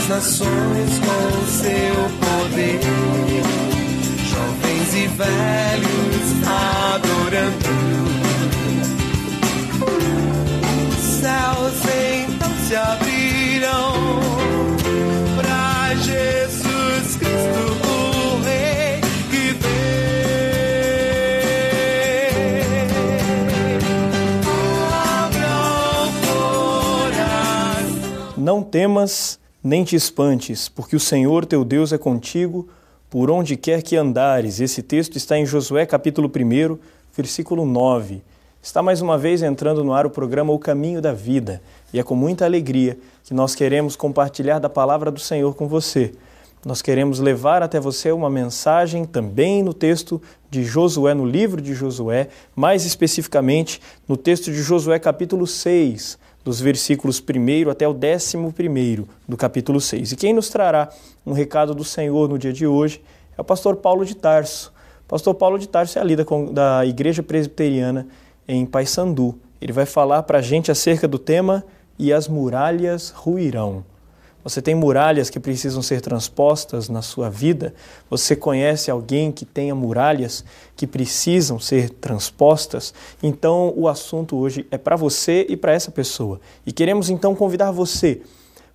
nações com seu poder, jovens e velhos adorando. Os céus então se abrirão para Jesus Cristo, o Rei que vem. Não temas, nem te espantes, porque o Senhor teu Deus é contigo, por onde quer que andares. Esse texto está em Josué capítulo 1, versículo 9. Está mais uma vez entrando no ar o programa O Caminho da Vida, e é com muita alegria que nós queremos compartilhar da palavra do Senhor com você. Nós queremos levar até você uma mensagem também no texto de Josué, no livro de Josué, mais especificamente no texto de Josué capítulo 6, dos versículos 1 até o 11º do capítulo 6. E quem nos trará um recado do Senhor no dia de hoje é o pastor Paulo de Tarso. O pastor Paulo de Tarso é a líder da Igreja Presbiteriana em Paysandu. Ele vai falar para a gente acerca do tema "E as muralhas ruirão". Você tem muralhas que precisam ser transpostas na sua vida? Você conhece alguém que tenha muralhas que precisam ser transpostas? Então o assunto hoje é para você e para essa pessoa. E queremos então convidar você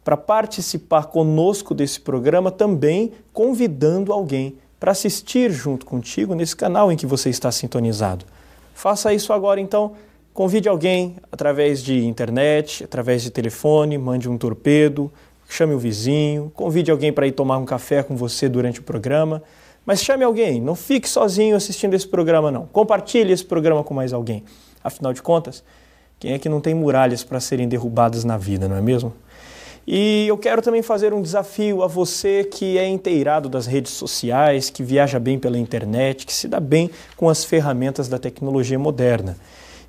para participar conosco desse programa, também convidando alguém para assistir junto contigo nesse canal em que você está sintonizado. Faça isso agora então. Convide alguém através de internet, através de telefone, mande um torpedo, chame o vizinho, convide alguém para ir tomar um café com você durante o programa, mas chame alguém, não fique sozinho assistindo esse programa não. Compartilhe esse programa com mais alguém. Afinal de contas, quem é que não tem muralhas para serem derrubadas na vida, não é mesmo? E eu quero também fazer um desafio a você que é inteirado das redes sociais, que viaja bem pela internet, que se dá bem com as ferramentas da tecnologia moderna.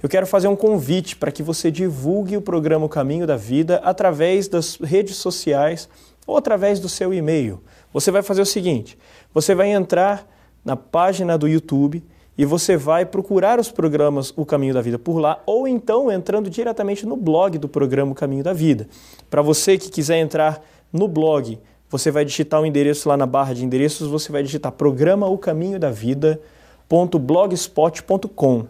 Eu quero fazer um convite para que você divulgue o programa O Caminho da Vida através das redes sociais ou através do seu e-mail. Você vai fazer o seguinte, você vai entrar na página do YouTube e você vai procurar os programas O Caminho da Vida por lá, ou então entrando diretamente no blog do programa O Caminho da Vida. Para você que quiser entrar no blog, você vai digitar o endereço lá na barra de endereços, você vai digitar programa O Caminho da Vida.blogspot.com.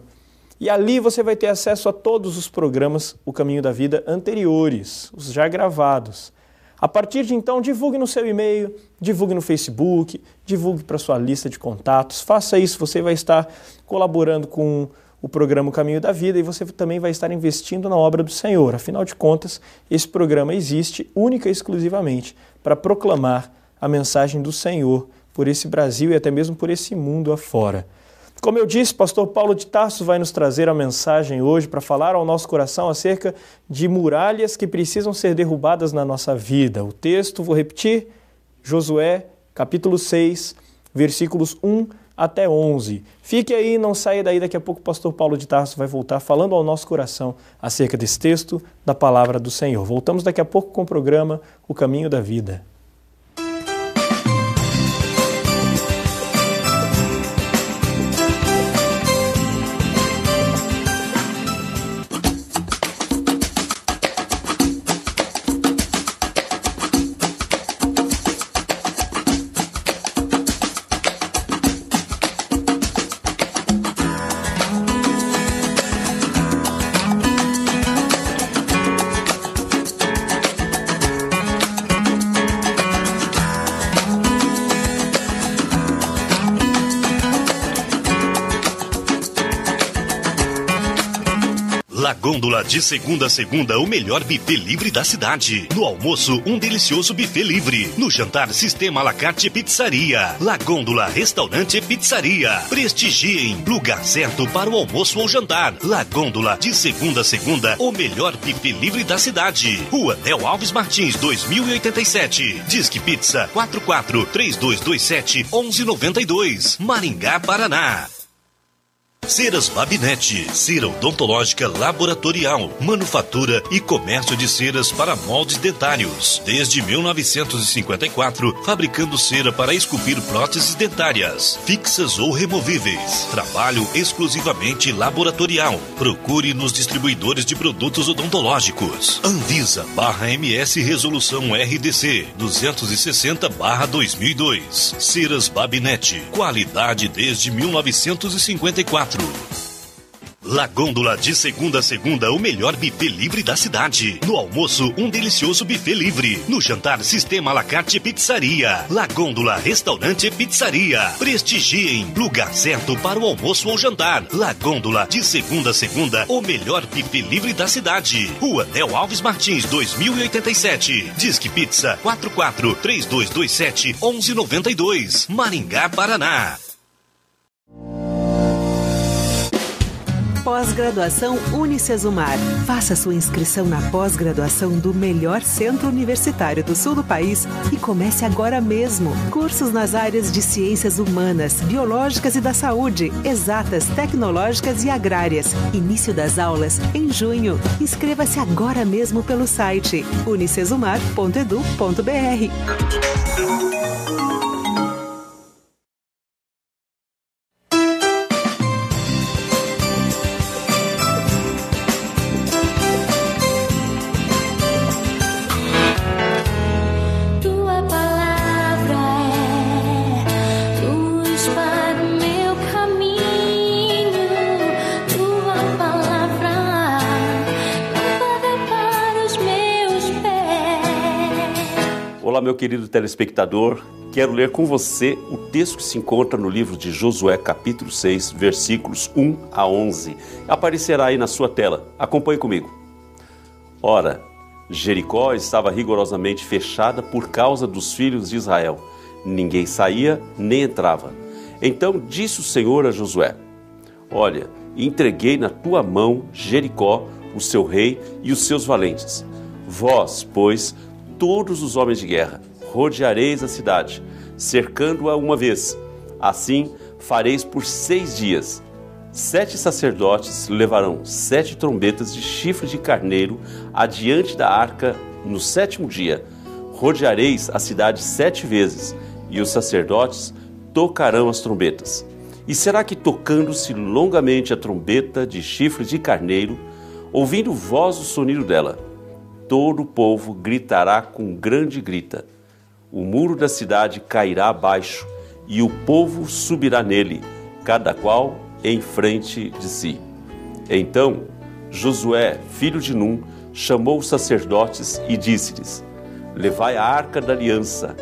E ali você vai ter acesso a todos os programas O Caminho da Vida anteriores, os já gravados. A partir de então, divulgue no seu e-mail, divulgue no Facebook, divulgue para sua lista de contatos. Faça isso, você vai estar colaborando com o programa O Caminho da Vida e você também vai estar investindo na obra do Senhor. Afinal de contas, esse programa existe única e exclusivamente para proclamar a mensagem do Senhor por esse Brasil e até mesmo por esse mundo afora. Como eu disse, pastor Paulo de Tarso vai nos trazer a mensagem hoje para falar ao nosso coração acerca de muralhas que precisam ser derrubadas na nossa vida. O texto, vou repetir, Josué, capítulo 6, versículos 1 até 11. Fique aí, não saia daí, daqui a pouco o pastor Paulo de Tarso vai voltar falando ao nosso coração acerca desse texto da palavra do Senhor. Voltamos daqui a pouco com o programa O Caminho da Vida. La Gôndola, de segunda a segunda, o melhor buffet livre da cidade. No almoço, um delicioso buffet livre. No jantar, sistema à la carte pizzaria. La Gôndola, restaurante e pizzaria. Prestigiem, lugar certo para o almoço ou jantar. La Gôndola, de segunda a segunda, o melhor buffet livre da cidade. Rua Del Alves Martins, 2087. Disque Pizza, 44-3227-1192. Maringá, Paraná. Ceras Babinete, cera odontológica laboratorial, manufatura e comércio de ceras para moldes dentários. Desde 1954, fabricando cera para esculpir próteses dentárias, fixas ou removíveis. Trabalho exclusivamente laboratorial. Procure nos distribuidores de produtos odontológicos. Anvisa/MS Resolução RDC 260/2002. Ceras Babinete, qualidade desde 1954. La Gôndola, de segunda a segunda, o melhor buffet livre da cidade. No almoço, um delicioso buffet livre. No jantar, sistema à la carte pizzaria. La Gôndola, restaurante e pizzaria. Prestigiem, lugar certo para o almoço ou jantar. La Gôndola, de segunda a segunda, o melhor buffet livre da cidade. Rua Nel Alves Martins, 2087. Disque Pizza 44-3227-1192. Maringá, Paraná. Pós-graduação Unicesumar. Faça sua inscrição na pós-graduação do melhor centro universitário do sul do país e comece agora mesmo. Cursos nas áreas de ciências humanas, biológicas e da saúde, exatas, tecnológicas e agrárias. Início das aulas em junho. Inscreva-se agora mesmo pelo site unicesumar.edu.br. Olá, meu querido telespectador, quero ler com você o texto que se encontra no livro de Josué, capítulo 6, versículos 1 a 11. Aparecerá aí na sua tela. Acompanhe comigo. Ora, Jericó estava rigorosamente fechada por causa dos filhos de Israel. Ninguém saía nem entrava. Então disse o Senhor a Josué: Olha, entreguei na tua mão Jericó, o seu rei e os seus valentes. Vós, pois, todos os homens de guerra, rodeareis a cidade, cercando-a uma vez. Assim fareis por 6 dias. 7 sacerdotes levarão 7 trombetas de chifre de carneiro adiante da arca no 7º dia. Rodeareis a cidade 7 vezes, e os sacerdotes tocarão as trombetas. E será que, tocando-se longamente a trombeta de chifre de carneiro, ouvindo vós o sonido dela, todo o povo gritará com grande grita. O muro da cidade cairá abaixo, e o povo subirá nele, cada qual em frente de si. Então Josué, filho de Num, chamou os sacerdotes e disse-lhes: Levai a arca da aliança,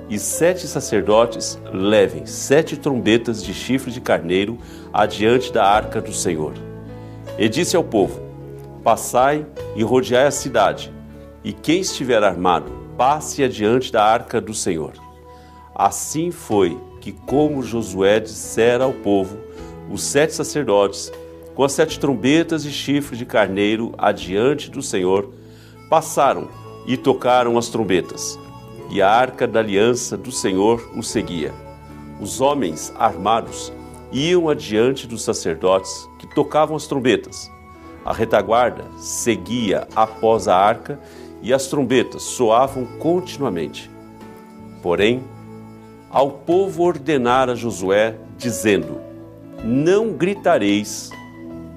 e 7 sacerdotes levem 7 trombetas de chifre de carneiro adiante da arca do Senhor. E disse ao povo: Passai e rodeai a cidade, e quem estiver armado, passe adiante da arca do Senhor. Assim foi que, como Josué dissera ao povo, os 7 sacerdotes, com as 7 trombetas de chifre de carneiro adiante do Senhor, passaram e tocaram as trombetas, e a arca da aliança do Senhor os seguia. Os homens armados iam adiante dos sacerdotes que tocavam as trombetas. A retaguarda seguia após a arca, e as trombetas soavam continuamente. Porém, ao povo ordenara Josué, dizendo: Não gritareis,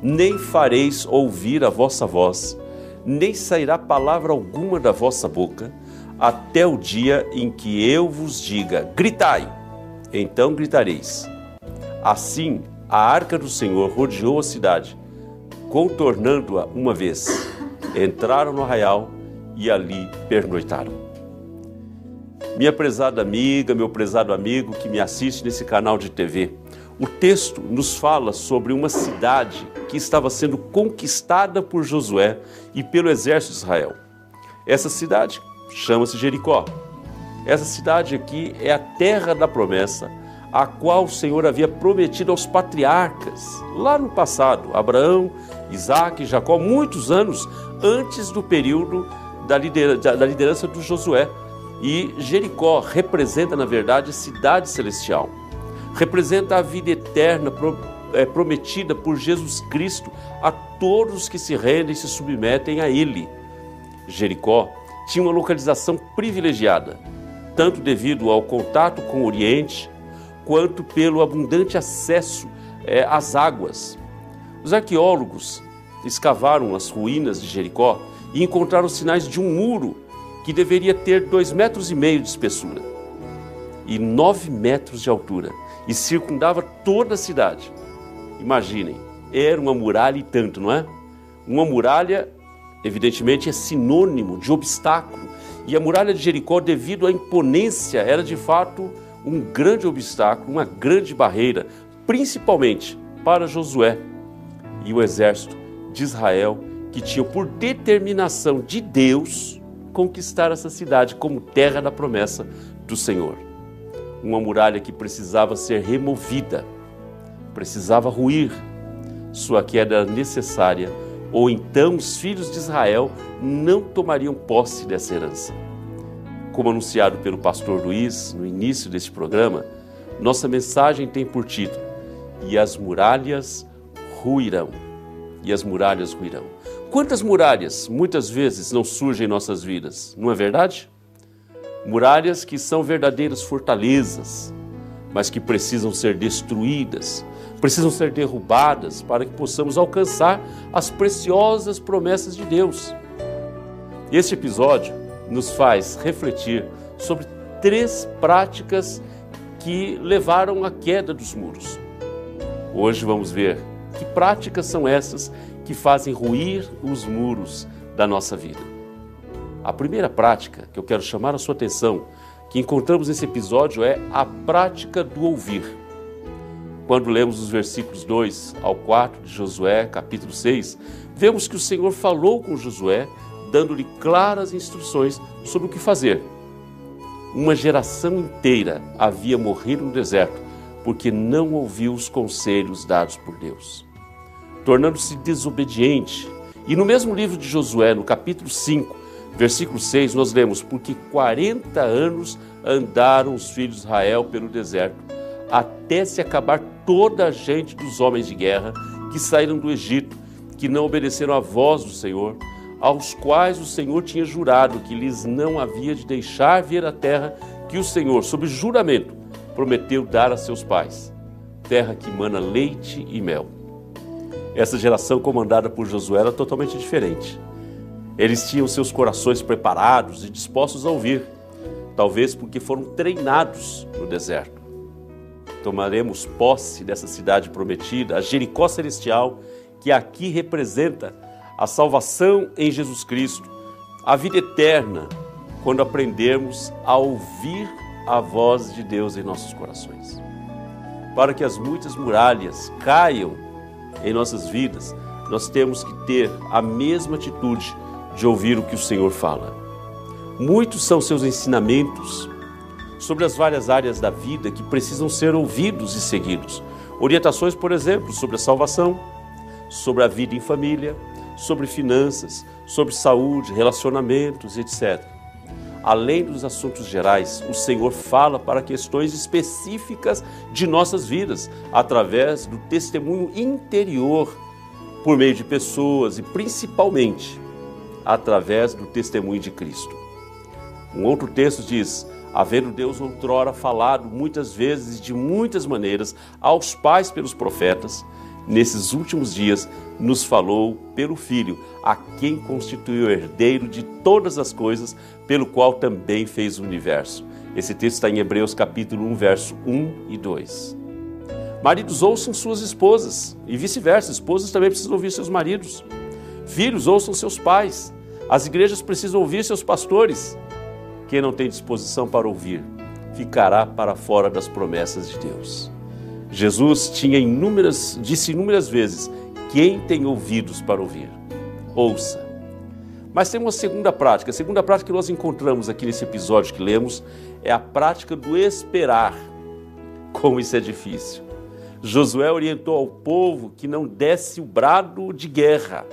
nem fareis ouvir a vossa voz, nem sairá palavra alguma da vossa boca, até o dia em que eu vos diga: gritai, então gritareis. Assim, a arca do Senhor rodeou a cidade, contornando-a uma vez. Entraram no arraial e ali pernoitaram. Minha prezada amiga, meu prezado amigo que me assiste nesse canal de TV, o texto nos fala sobre uma cidade que estava sendo conquistada por Josué e pelo exército de Israel. Essa cidade chama-se Jericó. Essa cidade aqui é a terra da promessa, a qual o Senhor havia prometido aos patriarcas, lá no passado, Abraão, Isaque e Jacó, muitos anos antes do período da liderança do Josué. E Jericó representa, na verdade, a cidade celestial. Representa a vida eterna prometida por Jesus Cristo a todos que se rendem e se submetem a Ele. Jericó tinha uma localização privilegiada, tanto devido ao contato com o Oriente, quanto pelo abundante acesso às águas. Os arqueólogos escavaram as ruínas de Jericó e encontraram sinais de um muro que deveria ter 2,5 metros de espessura e 9 metros de altura, e circundava toda a cidade. Imaginem, era uma muralha e tanto, não é? Uma muralha, evidentemente, é sinônimo de obstáculo, e a muralha de Jericó, devido à imponência, era de fato um grande obstáculo, uma grande barreira, principalmente para Josué e o exército de Israel, que tinham por determinação de Deus conquistar essa cidade como terra da promessa do Senhor. Uma muralha que precisava ser removida, precisava ruir, sua queda era necessária, ou então os filhos de Israel não tomariam posse dessa herança. Como anunciado pelo pastor Luiz no início deste programa, nossa mensagem tem por título: "E as muralhas ruirão". E as muralhas ruirão. Quantas muralhas muitas vezes não surgem em nossas vidas, não é verdade? Muralhas que são verdadeiras fortalezas, mas que precisam ser destruídas, precisam ser derrubadas para que possamos alcançar as preciosas promessas de Deus. Este episódio nos faz refletir sobre 3 práticas que levaram à queda dos muros. Hoje vamos ver que práticas são essas que fazem ruir os muros da nossa vida. A primeira prática que eu quero chamar a sua atenção, que encontramos nesse episódio, é a prática do ouvir. Quando lemos os versículos 2 ao 4 de Josué, capítulo 6, vemos que o Senhor falou com Josué, dando-lhe claras instruções sobre o que fazer. Uma geração inteira havia morrido no deserto, porque não ouviu os conselhos dados por Deus, tornando-se desobediente. E no mesmo livro de Josué, no capítulo 5, versículo 6, nós lemos: "Porque 40 anos andaram os filhos de Israel pelo deserto, até se acabar toda a gente dos homens de guerra que saíram do Egito, que não obedeceram à voz do Senhor, aos quais o Senhor tinha jurado que lhes não havia de deixar ver a terra que o Senhor, sob juramento, prometeu dar a seus pais, terra que mana leite e mel." Essa geração comandada por Josué era totalmente diferente. Eles tinham seus corações preparados e dispostos a ouvir, talvez porque foram treinados no deserto. Tomaremos posse dessa cidade prometida, a Jericó celestial, que aqui representa a salvação em Jesus Cristo, a vida eterna, quando aprendermos a ouvir a voz de Deus em nossos corações. Para que as muitas muralhas caiam em nossas vidas, nós temos que ter a mesma atitude de ouvir o que o Senhor fala. Muitos são seus ensinamentos sobre as várias áreas da vida que precisam ser ouvidos e seguidos. Orientações, por exemplo, sobre a salvação, sobre a vida em família, sobre finanças, sobre saúde, relacionamentos, etc. Além dos assuntos gerais, o Senhor fala para questões específicas de nossas vidas, através do testemunho interior, por meio de pessoas e principalmente através do testemunho de Cristo. Um outro texto diz: "Havendo Deus outrora falado muitas vezes e de muitas maneiras aos pais pelos profetas, nesses últimos dias nos falou pelo Filho, a quem constituiu herdeiro de todas as coisas, pelo qual também fez o universo." Esse texto está em Hebreus capítulo 1, verso 1 e 2. Maridos, ouçam suas esposas e vice-versa. Esposas também precisam ouvir seus maridos. Filhos, ouçam seus pais. As igrejas precisam ouvir seus pastores. Quem não tem disposição para ouvir, ficará para fora das promessas de Deus. Jesus disse inúmeras vezes: "Quem tem ouvidos para ouvir, ouça." Mas tem uma segunda prática. A segunda prática que nós encontramos aqui nesse episódio que lemos é a prática do esperar. Como isso é difícil. Josué orientou ao povo que não desse o brado de guerra,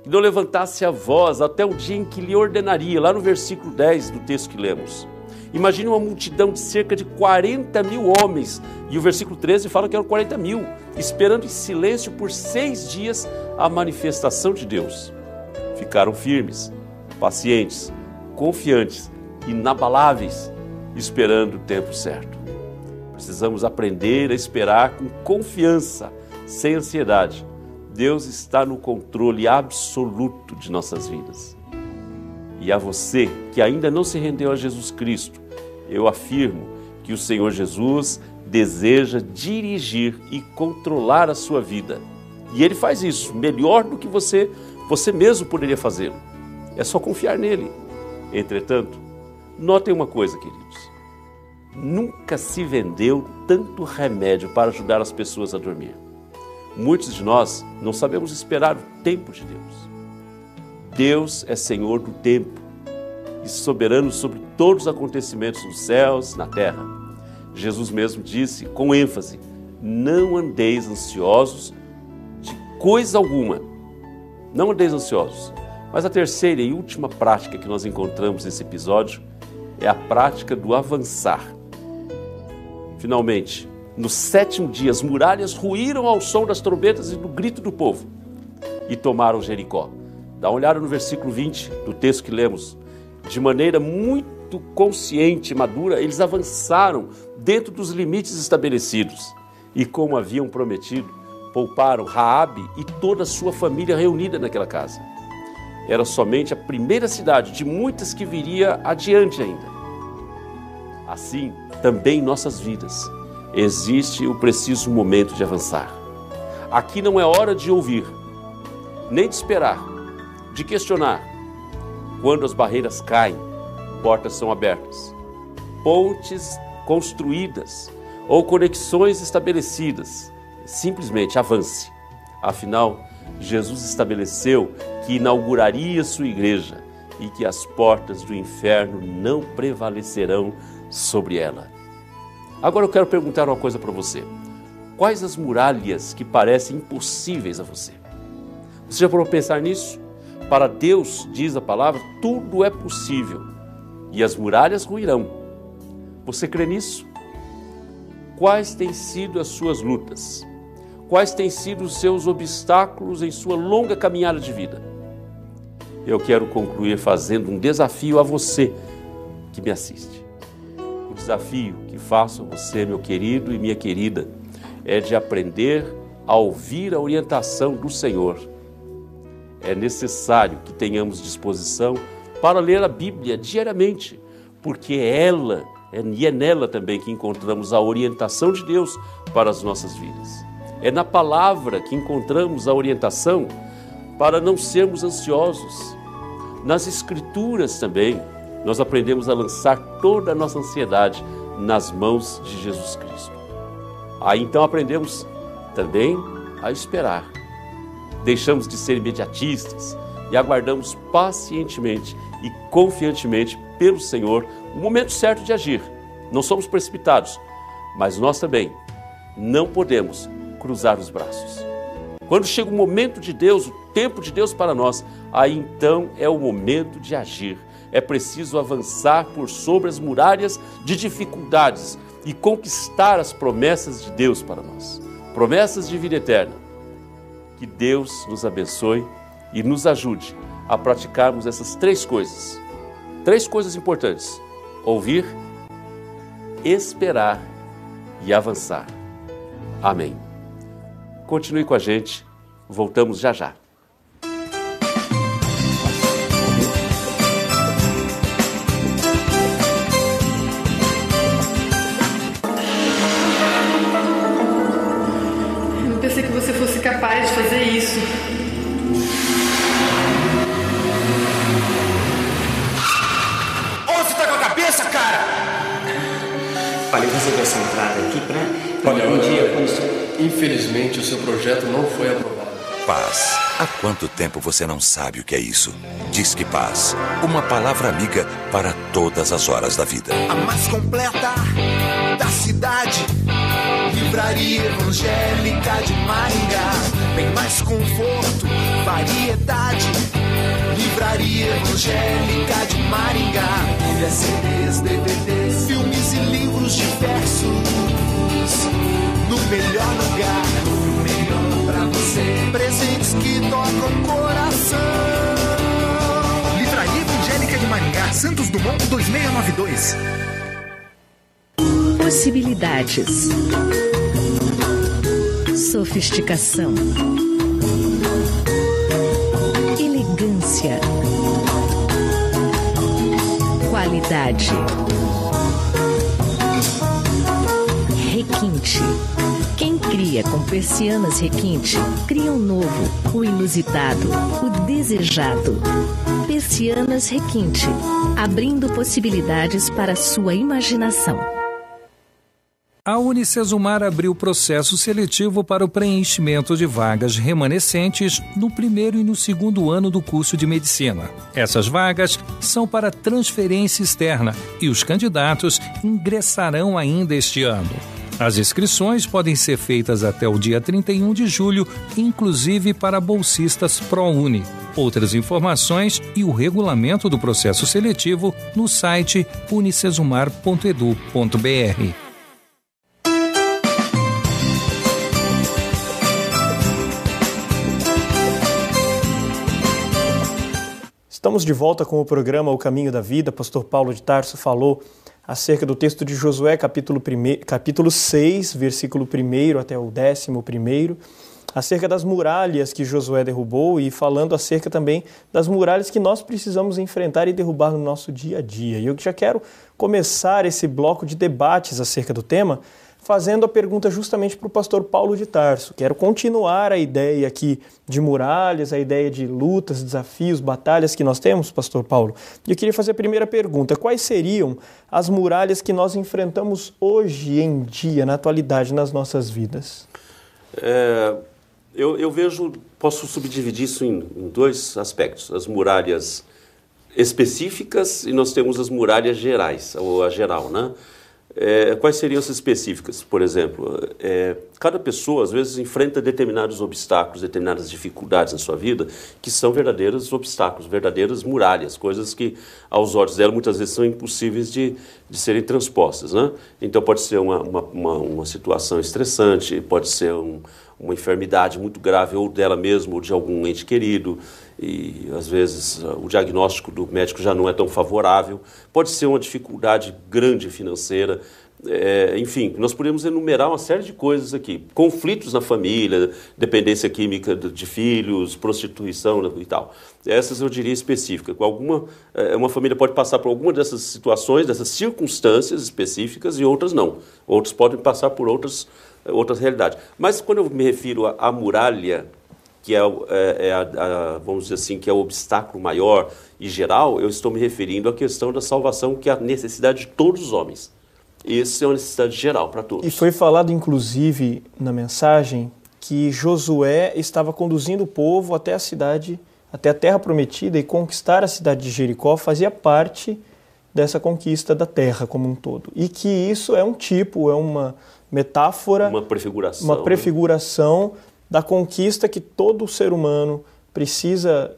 que não levantasse a voz até o dia em que lhe ordenaria, lá no versículo 10 do texto que lemos. Imagine uma multidão de cerca de 40 mil homens, e o versículo 13 fala que eram 40 mil, esperando em silêncio por 6 dias a manifestação de Deus. Ficaram firmes, pacientes, confiantes, inabaláveis, esperando o tempo certo. Precisamos aprender a esperar com confiança, sem ansiedade. Deus está no controle absoluto de nossas vidas. E a você que ainda não se rendeu a Jesus Cristo, eu afirmo que o Senhor Jesus deseja dirigir e controlar a sua vida. E Ele faz isso melhor do que você mesmo poderia fazê-lo. É só confiar nele. Entretanto, notem uma coisa, queridos. Nunca se vendeu tanto remédio para ajudar as pessoas a dormir. Muitos de nós não sabemos esperar o tempo de Deus. Deus é Senhor do tempo e soberano sobre todos os acontecimentos nos céus, na terra. Jesus mesmo disse com ênfase: não andeis ansiosos de coisa alguma. Não andeis ansiosos. Mas a terceira e última prática que nós encontramos nesse episódio é a prática do avançar. Finalmente, no 7º dia, as muralhas ruíram ao som das trombetas e do grito do povo e tomaram Jericó. Dá uma olhada no versículo 20 do texto que lemos. De maneira muito consciente e madura, eles avançaram dentro dos limites estabelecidos e, como haviam prometido, pouparam Raabe e toda a sua família reunida naquela casa. Era somente a primeira cidade de muitas que viria adiante ainda. Assim, também em nossas vidas, existe o preciso momento de avançar. Aqui não é hora de ouvir, nem de esperar, de questionar. Quando as barreiras caem, portas são abertas, pontes construídas ou conexões estabelecidas. Simplesmente avance. Afinal, Jesus estabeleceu que inauguraria sua igreja e que as portas do inferno não prevalecerão sobre ela. Agora eu quero perguntar uma coisa para você. Quais as muralhas que parecem impossíveis a você? Você já parou para pensar nisso? Para Deus, diz a palavra, tudo é possível e as muralhas ruirão. Você crê nisso? Quais têm sido as suas lutas? Quais têm sido os seus obstáculos em sua longa caminhada de vida? Eu quero concluir fazendo um desafio a você que me assiste. O desafio que faço a você, meu querido e minha querida, é de aprender a ouvir a orientação do Senhor. É necessário que tenhamos disposição para ler a Bíblia diariamente, porque é nela também que encontramos a orientação de Deus para as nossas vidas. É na palavra que encontramos a orientação para não sermos ansiosos. Nas Escrituras também, nós aprendemos a lançar toda a nossa ansiedade nas mãos de Jesus Cristo. Aí então aprendemos também a esperar. Deixamos de ser imediatistas e aguardamos pacientemente e confiantemente pelo Senhor o momento certo de agir. Não somos precipitados, mas nós também não podemos cruzar os braços. Quando chega o momento de Deus, o tempo de Deus para nós, aí então é o momento de agir. É preciso avançar por sobre as muralhas de dificuldades e conquistar as promessas de Deus para nós. Promessas de vida eterna. Que Deus nos abençoe e nos ajude a praticarmos essas 3 coisas. 3 coisas importantes: ouvir, esperar e avançar. Amém. Continue com a gente, voltamos já já. Eu não pensei que você fosse capaz de fazer isso. Onde você tá com a cabeça, cara? Olha, eu resolvi essa entrada aqui pra Olha, um dia quando... Infelizmente, o seu projeto não foi aprovado. Paz. Há quanto tempo você não sabe o que é isso? Disque Paz. Uma palavra amiga para todas as horas da vida. A mais completa da cidade. Livraria evangélica de Maringá. Bem mais conforto, variedade. Livraria evangélica de Maringá. CDs, DVDs. e livros diversos no melhor lugar, no melhor pra você. Presentes que tocam coração. Livraria Evangélica de Maringá, Santos Dumont 2692. Possibilidades. Sofisticação. Elegância. Qualidade. Requinte. Quem cria com persianas requinte, cria o novo, o inusitado, o desejado. Persianas Requinte, abrindo possibilidades para a sua imaginação. A Unicesumar abriu processo seletivo para o preenchimento de vagas remanescentes no primeiro e no segundo ano do curso de medicina. Essas vagas são para transferência externa e os candidatos ingressarão ainda este ano. As inscrições podem ser feitas até o dia 31 de julho, inclusive para bolsistas ProUni. Outras informações e o regulamento do processo seletivo no site unicesumar.edu.br. Estamos de volta com o programa O Caminho da Vida. Pastor Paulo de Tarso falou acerca do texto de Josué, capítulo 6, versículo 1 até o 11º, acerca das muralhas que Josué derrubou e falando acerca também das muralhas que nós precisamos enfrentar e derrubar no nosso dia a dia. E eu já quero começar esse bloco de debates acerca do tema fazendo a pergunta justamente para o pastor Paulo de Tarso. Quero continuar a ideia aqui de muralhas, a ideia de lutas, desafios, batalhas que nós temos, pastor Paulo. E eu queria fazer a primeira pergunta: quais seriam as muralhas que nós enfrentamos hoje em dia, na atualidade, nas nossas vidas? Eu vejo, posso subdividir isso em dois aspectos: as muralhas específicas e nós temos as muralhas gerais, ou a geral, né? Quais seriam as específicas? Por exemplo, cada pessoa às vezes enfrenta determinados obstáculos, determinadas dificuldades na sua vida que são verdadeiros obstáculos, verdadeiras muralhas, coisas que aos olhos dela muitas vezes são impossíveis de serem transpostas, né? Então pode ser uma situação estressante, pode ser uma enfermidade muito grave ou dela mesma ou de algum ente querido, e às vezes o diagnóstico do médico já não é tão favorável, pode ser uma dificuldade grande financeira, enfim, nós podemos enumerar uma série de coisas aqui, conflitos na família, dependência química de filhos, prostituição e tal. Essas eu diria específicas. Uma família pode passar por alguma dessas situações, dessas circunstâncias específicas e outras não. Outros podem passar por outras realidades. Mas quando eu me refiro à muralha, que vamos dizer assim, que é o obstáculo maior e geral, eu estou me referindo à questão da salvação, que é a necessidade de todos os homens. Essa é uma necessidade geral para todos. E foi falado, inclusive, na mensagem, que Josué estava conduzindo o povo até a cidade, até a terra prometida, e conquistar a cidade de Jericó fazia parte dessa conquista da terra como um todo. E que isso é uma metáfora, uma prefiguração da conquista que todo ser humano precisa,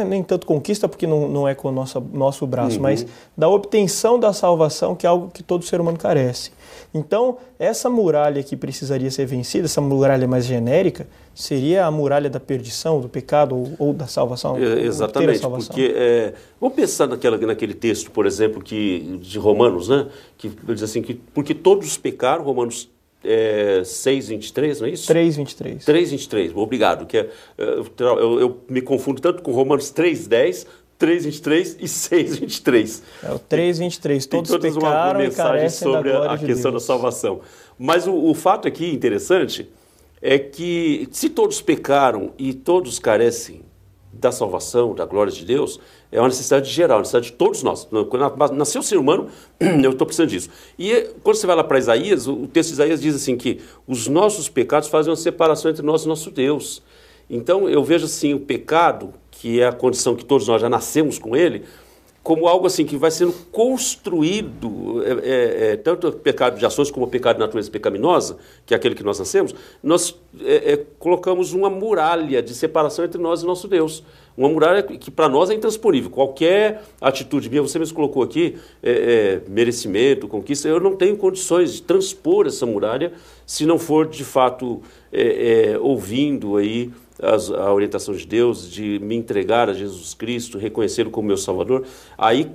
nem tanto conquista porque não é com o nosso braço, mas da obtenção da salvação, que é algo que todo ser humano carece. Então, essa muralha que precisaria ser vencida, essa muralha mais genérica, seria a muralha da perdição, do pecado ou da salvação? Exatamente, porque vamos pensar naquele texto, por exemplo, de Romanos, né? Que diz assim, que porque todos pecaram, Romanos 6:23, não é isso? 3:23. 3:23, obrigado. Eu me confundo tanto com Romanos 3:10, 3:23 e 6:23. O 3:23, todos pecaram e carecem da glória de Deus. Sobre a questão da salvação. Mas o fato aqui interessante é que se todos pecaram e todos carecem da salvação, da glória de Deus, é uma necessidade geral, uma necessidade de todos nós. Quando nasceu o ser humano, eu estou precisando disso. E quando você vai lá para Isaías, o texto de Isaías diz assim que os nossos pecados fazem uma separação entre nós e nosso Deus. Então eu vejo assim, o pecado, que é a condição que todos nós já nascemos com ele, como algo assim que vai sendo construído, tanto o pecado de ações como o pecado de natureza pecaminosa, que é aquele que nós nascemos, nós colocamos uma muralha de separação entre nós e nosso Deus. Uma muralha que para nós é intransponível. Qualquer atitude minha, você mesmo colocou aqui, merecimento, conquista, eu não tenho condições de transpor essa muralha se não for de fato ouvindo aí a orientação de Deus, de me entregar a Jesus Cristo, reconhecê-lo como meu Salvador, aí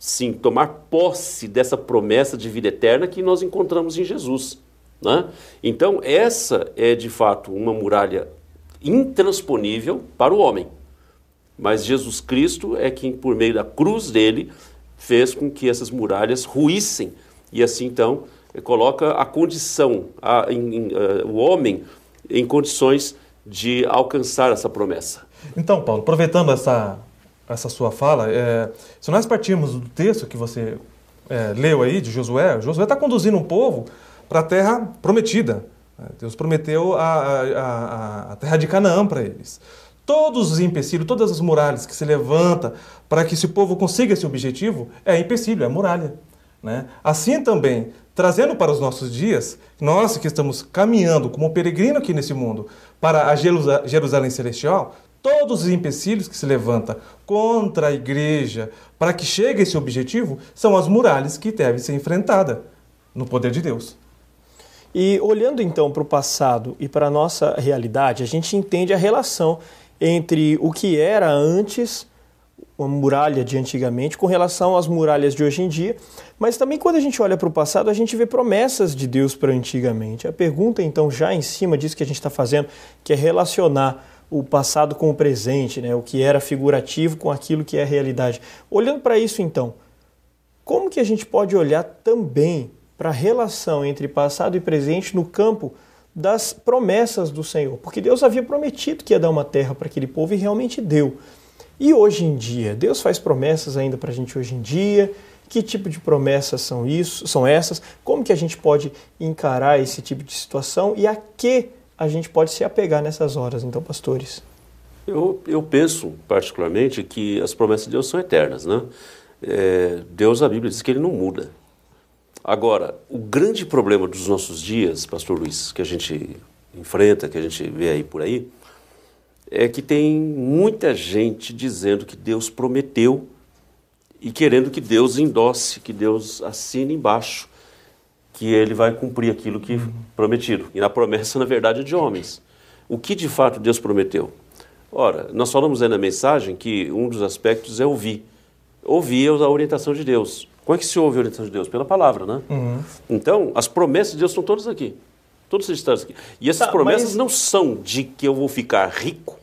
sim, tomar posse dessa promessa de vida eterna que nós encontramos em Jesus, né? Então, essa é de fato uma muralha intransponível para o homem, mas Jesus Cristo é quem, por meio da cruz dele, fez com que essas muralhas ruíssem, e assim então coloca a condição, o homem em condições de alcançar essa promessa. Então, Paulo, aproveitando essa sua fala, se nós partirmos do texto que você leu aí de Josué está conduzindo um povo para a terra prometida. Deus prometeu a terra de Canaã para eles. Todos os empecilhos, todas as muralhas que se levantam para que esse povo consiga esse objetivo, é empecilho, é muralha, né? Assim também, trazendo para os nossos dias, nós que estamos caminhando como peregrino aqui nesse mundo para a Jerusalém Celestial, todos os empecilhos que se levantam contra a igreja para que chegue a esse objetivo são as muralhas que devem ser enfrentadas no poder de Deus. E olhando então para o passado e para a nossa realidade, a gente entende a relação entre o que era antes, uma muralha de antigamente, com relação às muralhas de hoje em dia, mas também quando a gente olha para o passado, a gente vê promessas de Deus para antigamente. A pergunta então, já em cima disso que a gente está fazendo, que é relacionar o passado com o presente, né? O que era figurativo com aquilo que é a realidade. Olhando para isso então, como que a gente pode olhar também para a relação entre passado e presente no campo das promessas do Senhor? Porque Deus havia prometido que ia dar uma terra para aquele povo e realmente deu. E hoje em dia, Deus faz promessas ainda para a gente hoje em dia? Que tipo de promessas são essas? Como que a gente pode encarar esse tipo de situação? E a que a gente pode se apegar nessas horas, então, pastores? Eu penso, particularmente, que as promessas de Deus são eternas, né? Deus, a Bíblia diz que ele não muda. Agora, o grande problema dos nossos dias, pastor Luiz, que a gente enfrenta, que a gente vê aí por aí, é que tem muita gente dizendo que Deus prometeu e querendo que Deus endosse, que Deus assine embaixo, que ele vai cumprir aquilo que prometido. E a promessa, na verdade, é de homens. O que de fato Deus prometeu? Ora, nós falamos aí na mensagem que um dos aspectos é ouvir. Ouvir é a orientação de Deus. Como é que se ouve a orientação de Deus? Pela palavra, né? Então, as promessas de Deus estão todas aqui. Todos registrados aqui. E essas promessas não são de que eu vou ficar rico.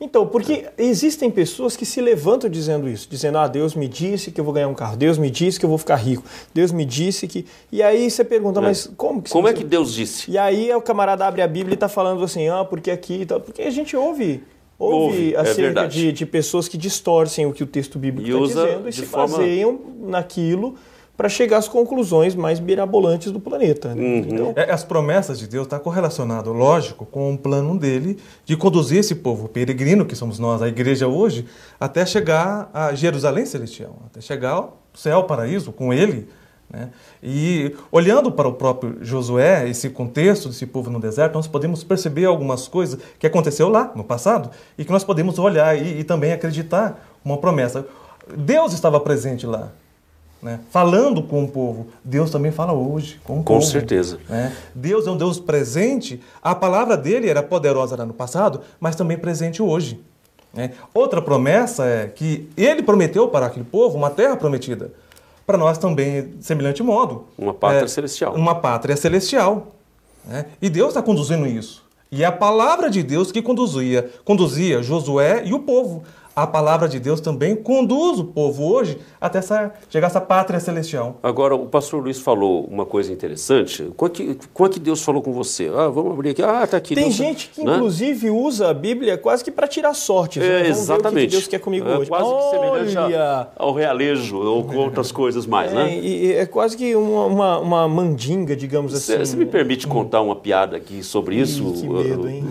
Então, porque existem pessoas que se levantam dizendo isso, dizendo, Deus me disse que eu vou ganhar um carro, Deus me disse que eu vou ficar rico, Deus me disse que... E aí você pergunta, mas como que... Como é que Deus disse? E aí o camarada abre a Bíblia e está falando assim, porque aqui e tal, porque a gente ouve acerca de pessoas que distorcem o que o texto bíblico está dizendo e se baseiam naquilo para chegar às conclusões mais mirabolantes do planeta. Né? Então, as promessas de Deus estão correlacionadas, lógico, com o plano dele de conduzir esse povo peregrino, que somos nós, a igreja hoje, até chegar a Jerusalém Celestial, até chegar ao céu, ao paraíso, com ele. Né? E olhando para o próprio Josué, esse contexto desse povo no deserto, nós podemos perceber algumas coisas que aconteceu lá, no passado, e que nós podemos olhar e também acreditar uma promessa. Deus estava presente lá. Né? Falando com o povo, Deus também fala hoje com o povo. Com certeza. Né? Deus é um Deus presente, a palavra dele era poderosa lá no passado, mas também presente hoje. Né? Outra promessa é que ele prometeu para aquele povo uma terra prometida. Para nós também, semelhante modo. Uma pátria celestial. Uma pátria celestial. Né? E Deus está conduzindo isso. E é a palavra de Deus que conduzia Josué e o povo. A palavra de Deus também conduz o povo hoje até chegar a essa pátria celestial. Agora, o pastor Luiz falou uma coisa interessante. Como é que Deus falou com você? Vamos abrir aqui. Está aqui. Tem gente que, inclusive, usa a Bíblia quase que para tirar sorte. Exatamente. Ver o que Deus quer comigo hoje. Quase que semelhante ao realejo ou com outras coisas mais, né? E é quase que uma mandinga, digamos assim. Você me permite contar uma piada aqui sobre isso? Que medo, hein?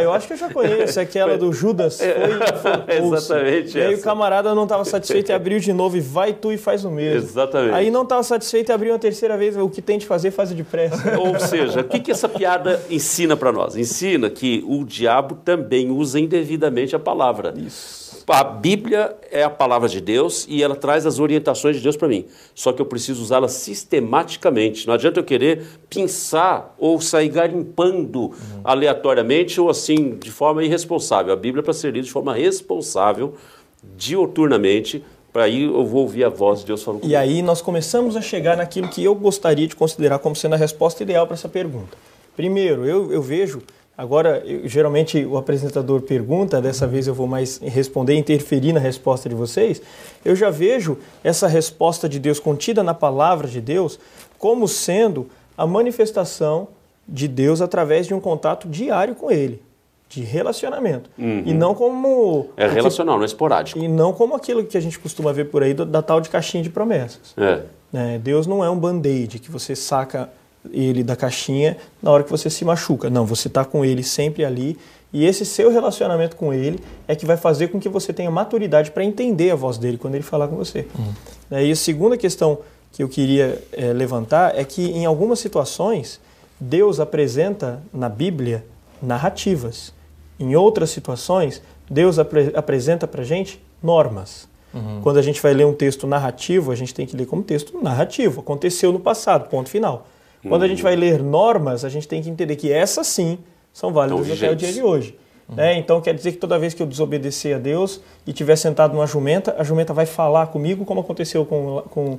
Eu acho que eu já conheço. Aquela do Judas. Exatamente. E aí o camarada não estava satisfeito e abriu de novo e vai tu e faz o mesmo. Exatamente. Aí não estava satisfeito e abriu uma terceira vez, o que tem de fazer, faz depressa. Ou seja, o que essa piada ensina para nós? Ensina que o diabo também usa indevidamente a palavra. Isso. A Bíblia é a palavra de Deus e ela traz as orientações de Deus para mim. Só que eu preciso usá-la sistematicamente. Não adianta eu querer pinçar ou sair garimpando aleatoriamente ou assim, de forma irresponsável. A Bíblia é para ser lida de forma responsável, diuturnamente, para aí eu vou ouvir a voz de Deus falando comigo. E aí nós começamos a chegar naquilo que eu gostaria de considerar como sendo a resposta ideal para essa pergunta. Primeiro, eu vejo... Agora, geralmente o apresentador pergunta, dessa vez eu vou mais responder, interferir na resposta de vocês. Eu já vejo essa resposta de Deus contida na palavra de Deus como sendo a manifestação de Deus através de um contato diário com Ele, de relacionamento. E não como... É relacional, não é esporádico. E não como aquilo que a gente costuma ver por aí da tal de caixinha de promessas. Deus não é um band-aid que você saca ele da caixinha na hora que você se machuca. Não, você está com ele sempre ali e esse seu relacionamento com ele é que vai fazer com que você tenha maturidade para entender a voz dele quando ele falar com você. E a segunda questão que eu queria levantar é que em algumas situações Deus apresenta na Bíblia narrativas. Em outras situações Deus apresenta para a gente normas. Quando a gente vai ler um texto narrativo, a gente tem que ler como texto narrativo. Aconteceu no passado, ponto final. Quando a gente vai ler normas, a gente tem que entender que essas sim são válidas até o dia de hoje. Então quer dizer que toda vez que eu desobedecer a Deus e estiver sentado numa jumenta, a jumenta vai falar comigo como aconteceu com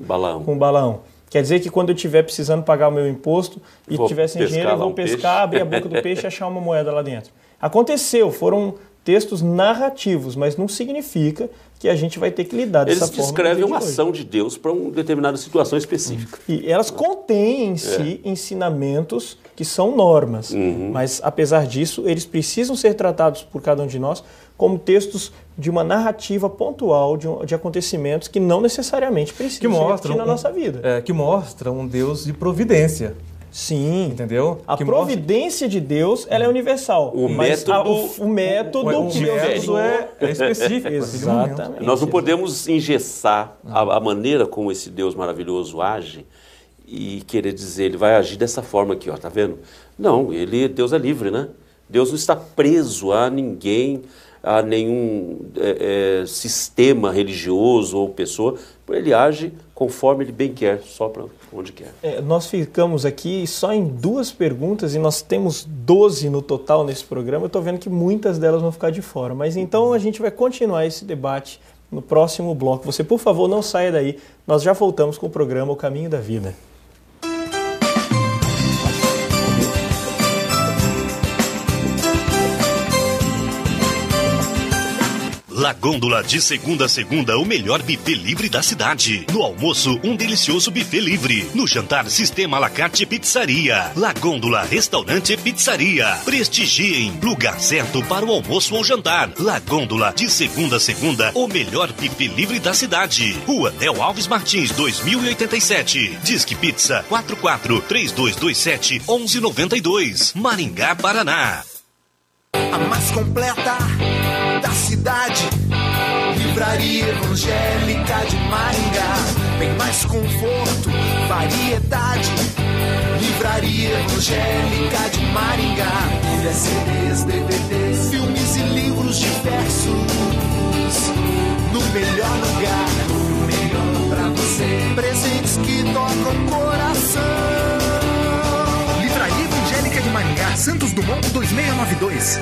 Balaão. Quer dizer que quando eu estiver precisando pagar o meu imposto e estiver sem dinheiro, eu vou pescar, abrir a boca do peixe e achar uma moeda lá dentro. Aconteceu, foram textos narrativos, mas não significa que a gente vai ter que lidar dessa forma. Eles descrevem uma ação de Deus para uma determinada situação específica. E elas contêm em si ensinamentos que são normas, mas apesar disso, eles precisam ser tratados por cada um de nós como textos de uma narrativa pontual de acontecimentos que não necessariamente precisam existir na nossa vida. Que mostra um Deus de providência. Sim. Entendeu? A providência de Deus, ela é universal. O método que Deus usou é específico. Exatamente. Nós não podemos engessar a maneira como esse Deus maravilhoso age e querer dizer, ele vai agir dessa forma aqui, ó, tá vendo? Não, Deus é livre, né? Deus não está preso a ninguém, a nenhum sistema religioso ou pessoa. Ele age conforme ele bem quer, só para onde quer. Nós ficamos aqui só em 2 perguntas e nós temos 12 no total nesse programa. Eu estou vendo que muitas delas vão ficar de fora. Mas então a gente vai continuar esse debate no próximo bloco. Você, por favor, não saia daí. Nós já voltamos com o programa O Caminho da Vida. La Gôndola, de segunda a segunda, o melhor buffet livre da cidade. No almoço, um delicioso buffet livre. No jantar, sistema à la carte pizzaria. La Gôndola, restaurante e pizzaria. Prestigiem, lugar certo para o almoço ou jantar. La Gôndola, de segunda a segunda, o melhor buffet livre da cidade. Rua Del Alves Martins, 2087. Disque Pizza, 44-3227-1192. Maringá, Paraná. A mais completa da cidade, Livraria Evangélica de Maringá. Bem mais conforto, variedade. Livraria Evangélica de Maringá. Pilhas, CDs, DVDs, filmes e livros diversos. No melhor lugar, o melhor pra você. Presentes que tocam o coração. Livraria Evangélica de Maringá, Santos Dumont 2692.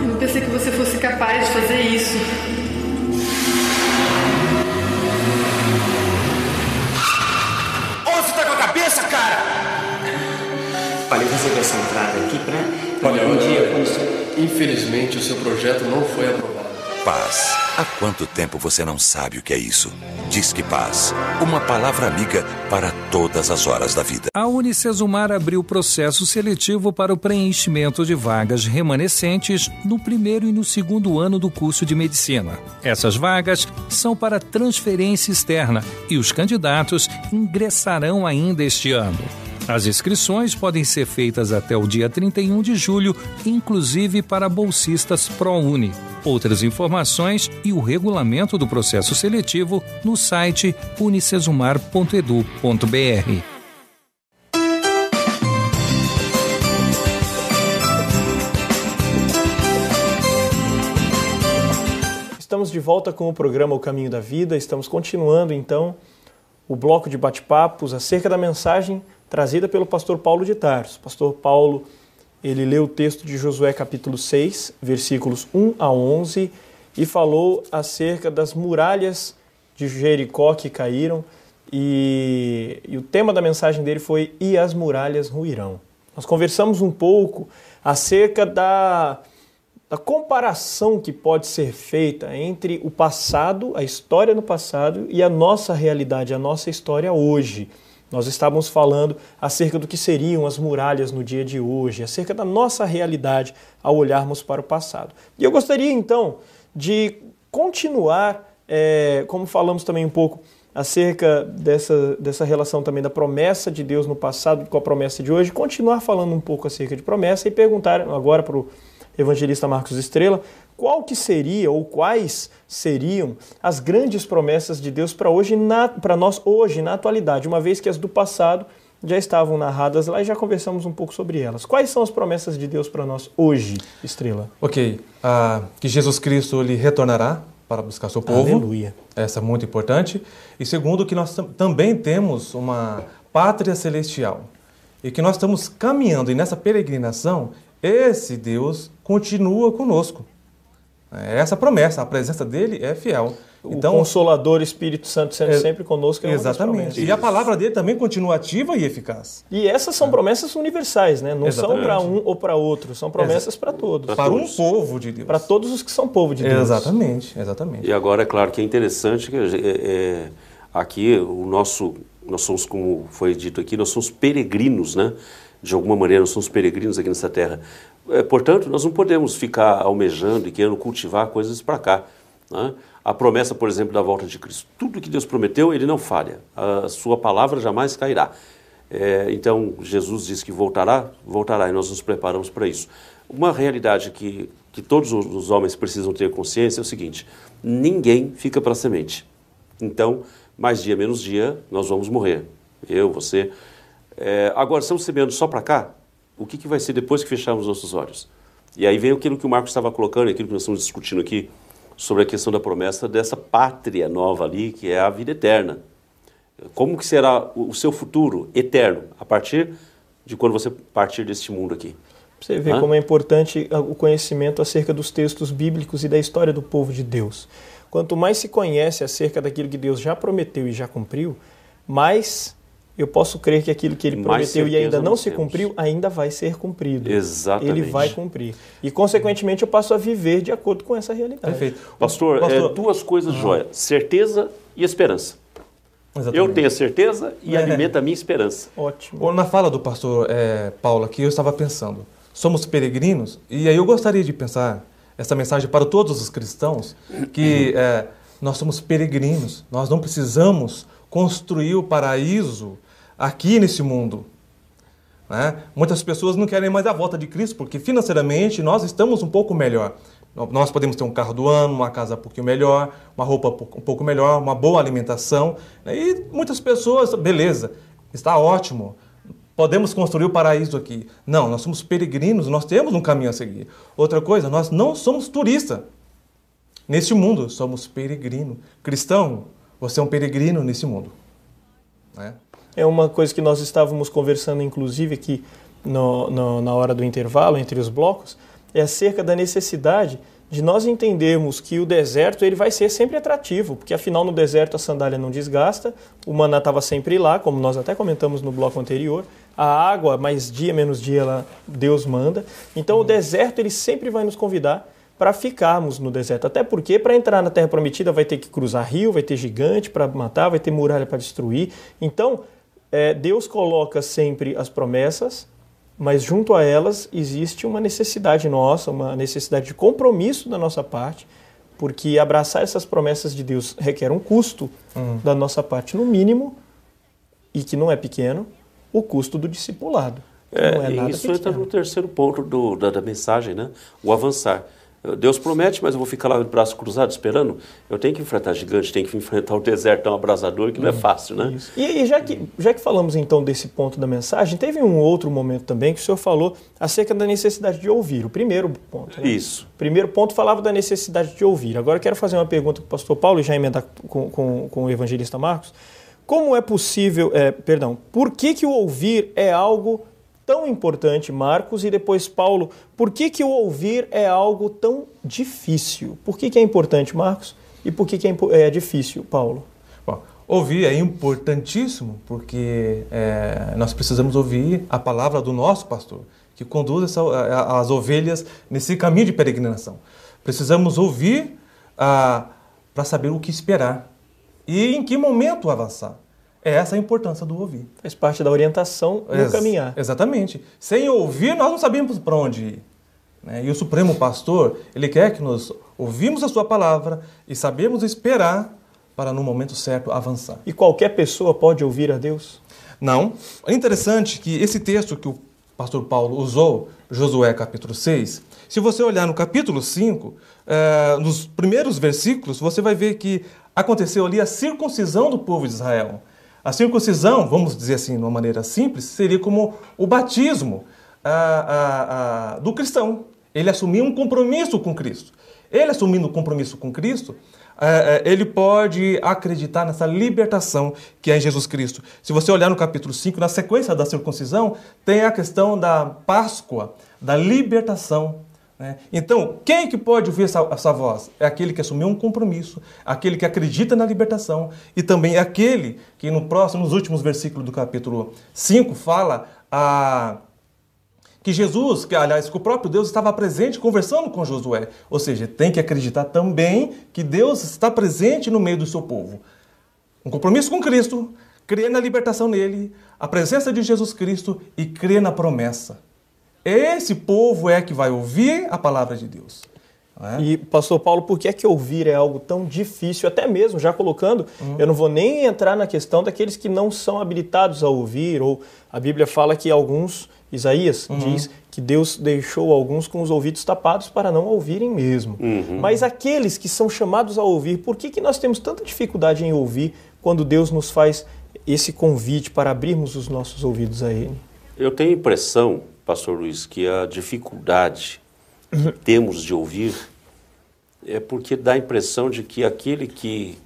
Eu pensei que você fosse capaz de fazer isso. Onde você tá com a cabeça, cara? Olha, eu resolvi essa entrada aqui pra... Infelizmente, o seu projeto não foi aprovado. Paz. Há quanto tempo você não sabe o que é isso? Disque Paz. Uma palavra amiga para todas as horas da vida. A Unicesumar abriu processo seletivo para o preenchimento de vagas remanescentes no primeiro e no segundo ano do curso de medicina. Essas vagas são para transferência externa e os candidatos ingressarão ainda este ano. As inscrições podem ser feitas até o dia 31 de julho, inclusive para bolsistas ProUni. Outras informações e o regulamento do processo seletivo no site unicesumar.edu.br. Estamos de volta com o programa O Caminho da Vida. Estamos continuando, então, o bloco de bate-papos acerca da mensagem trazida pelo pastor Paulo de Tarso. O pastor Paulo, ele leu o texto de Josué capítulo 6, versículos 1 a 11, e falou acerca das muralhas de Jericó que caíram, e o tema da mensagem dele foi "E as muralhas ruirão". Nós conversamos um pouco acerca da comparação que pode ser feita entre o passado, a história no passado, e a nossa realidade, a nossa história hoje. Nós estávamos falando acerca do que seriam as muralhas no dia de hoje, acerca da nossa realidade ao olharmos para o passado. E eu gostaria, então, de continuar, como falamos também um pouco acerca dessa relação também da promessa de Deus no passado com a promessa de hoje, continuar falando um pouco acerca de promessa e perguntar agora para o evangelista Marcos Estrela, qual que seria ou quais seriam as grandes promessas de Deus para nós hoje, na atualidade, uma vez que as do passado já estavam narradas lá e já conversamos um pouco sobre elas. Quais são as promessas de Deus para nós hoje, Estrela? Ok, que Jesus Cristo ele retornará para buscar seu povo. Aleluia. Essa é muito importante. E segundo, que nós também temos uma pátria celestial e que nós estamos caminhando, e nessa peregrinação esse Deus continua conosco. Essa promessa, a presença dele é fiel. Então, o Consolador Espírito Santo sendo sempre conosco é exatamente. E a palavra dele também continua ativa e eficaz. E essas são promessas universais, né? Não exatamente. São para um ou para outro, são promessas para todos. Para um povo de Deus. Para todos os que são povo de Deus. Exatamente. E agora, é claro que é interessante que aqui nós somos, como foi dito aqui, nós somos peregrinos, né? De alguma maneira, nós somos peregrinos aqui nessa terra. Portanto, nós não podemos ficar almejando e querendo cultivar coisas para cá, né? A promessa, por exemplo, da volta de Cristo. Tudo que Deus prometeu, ele não falha. A sua palavra jamais cairá. Então, Jesus disse que voltará, e nós nos preparamos para isso. Uma realidade que todos os homens precisam ter consciência é o seguinte: ninguém fica para a semente. Então, mais dia, menos dia, nós vamos morrer. Eu, você. Agora, estamos semeando só para cá? O que vai ser depois que fecharmos nossos olhos? E aí vem aquilo que o Marcos estava colocando, aquilo que nós estamos discutindo aqui, sobre a questão da promessa dessa pátria nova ali, que é a vida eterna. Como que será o seu futuro eterno, a partir de quando você partir deste mundo aqui? Você vê como é importante o conhecimento acerca dos textos bíblicos e da história do povo de Deus. Quanto mais se conhece acerca daquilo que Deus já prometeu e já cumpriu, mais eu posso crer que aquilo que ele prometeu e ainda não se cumpriu, ainda vai ser cumprido. Exatamente. Ele vai cumprir. E, consequentemente, eu passo a viver de acordo com essa realidade. Perfeito. Pastor, duas coisas jóia: certeza e esperança. Exatamente. Eu tenho a certeza e alimenta a minha esperança. Ótimo. Na fala do pastor Paulo aqui, eu estava pensando, somos peregrinos, e aí eu gostaria de pensar essa mensagem para todos os cristãos, que nós somos peregrinos, nós não precisamos construir o paraíso aqui nesse mundo, né? Muitas pessoas não querem mais a volta de Cristo, porque financeiramente nós estamos um pouco melhor. Nós podemos ter um carro do ano, uma casa um pouquinho melhor, uma roupa um pouco melhor, uma boa alimentação, né? E muitas pessoas, beleza, está ótimo, podemos construir o paraíso aqui. Não, nós somos peregrinos, nós temos um caminho a seguir. Outra coisa, nós não somos turistas neste mundo, somos peregrino. Cristão, você é um peregrino nesse mundo, né? É uma coisa que nós estávamos conversando, inclusive, aqui na hora do intervalo, entre os blocos, é acerca da necessidade de nós entendermos que o deserto ele vai ser sempre atrativo, porque afinal no deserto a sandália não desgasta, o maná estava sempre lá, como nós até comentamos no bloco anterior, a água, mais dia, menos dia, Deus manda. Então o deserto ele sempre vai nos convidar para ficarmos no deserto. Até porque para entrar na Terra Prometida vai ter que cruzar rio, vai ter gigante para matar, vai ter muralha para destruir. Então Deus coloca sempre as promessas, mas junto a elas existe uma necessidade nossa, uma necessidade de compromisso da nossa parte, porque abraçar essas promessas de Deus requer um custo da nossa parte, no mínimo, e que não é pequeno, o custo do discipulado. Não é nada isso pequeno. entra no terceiro ponto da mensagem, né? O avançar. Deus promete, mas eu vou ficar lá de braço cruzado esperando? Eu tenho que enfrentar gigante, tenho que enfrentar o desertão abrasador, que não é fácil, né? Isso. E já que falamos então desse ponto da mensagem, teve um outro momento também que o senhor falou acerca da necessidade de ouvir. O primeiro ponto. Né? Isso. O primeiro ponto falava da necessidade de ouvir. Agora eu quero fazer uma pergunta para o pastor Paulo e já emendar com o evangelista Marcos. Como é possível, por que o ouvir é algo tão importante, Marcos, e depois Paulo, por que o ouvir é algo tão difícil? Por que é importante, Marcos? E por que é difícil, Paulo? Bom, ouvir é importantíssimo porque nós precisamos ouvir a palavra do nosso pastor, que conduz as ovelhas nesse caminho de peregrinação. Precisamos ouvir para saber o que esperar e em que momento avançar. É essa a importância do ouvir. Faz parte da orientação no caminhar. Exatamente. Sem ouvir, nós não sabemos para onde ir. Né? E o Supremo Pastor, ele quer que nós ouvimos a sua palavra e sabemos esperar para, no momento certo, avançar. E qualquer pessoa pode ouvir a Deus? Não. É interessante que esse texto que o pastor Paulo usou, Josué capítulo 6, se você olhar no capítulo 5, nos primeiros versículos, você vai ver que aconteceu ali a circuncisão do povo de Israel. A circuncisão, vamos dizer assim, de uma maneira simples, seria como o batismo do cristão. Ele assumiu um compromisso com Cristo. Ele assumindo um compromisso com Cristo, ele pode acreditar nessa libertação que é em Jesus Cristo. Se você olhar no capítulo 5, na sequência da circuncisão, tem a questão da Páscoa, da libertação. Então, quem que pode ouvir essa voz? É aquele que assumiu um compromisso, aquele que acredita na libertação e também aquele que nos últimos versículos do capítulo 5 fala que Jesus, que o próprio Deus estava presente conversando com Josué. Ou seja, tem que acreditar também que Deus está presente no meio do seu povo. Um compromisso com Cristo, crer na libertação nele, a presença de Jesus Cristo e crer na promessa. Esse povo é que vai ouvir a palavra de Deus. E, pastor Paulo, por que é que ouvir é algo tão difícil? Até mesmo, já colocando, eu não vou nem entrar na questão daqueles que não são habilitados a ouvir, ou a Bíblia fala que Isaías diz que Deus deixou alguns com os ouvidos tapados para não ouvirem mesmo. Mas aqueles que são chamados a ouvir, por que nós temos tanta dificuldade em ouvir quando Deus nos faz esse convite para abrirmos os nossos ouvidos a Ele? Eu tenho a impressão, pastor Luiz, que a dificuldade que temos de ouvir é porque dá a impressão de que aquele que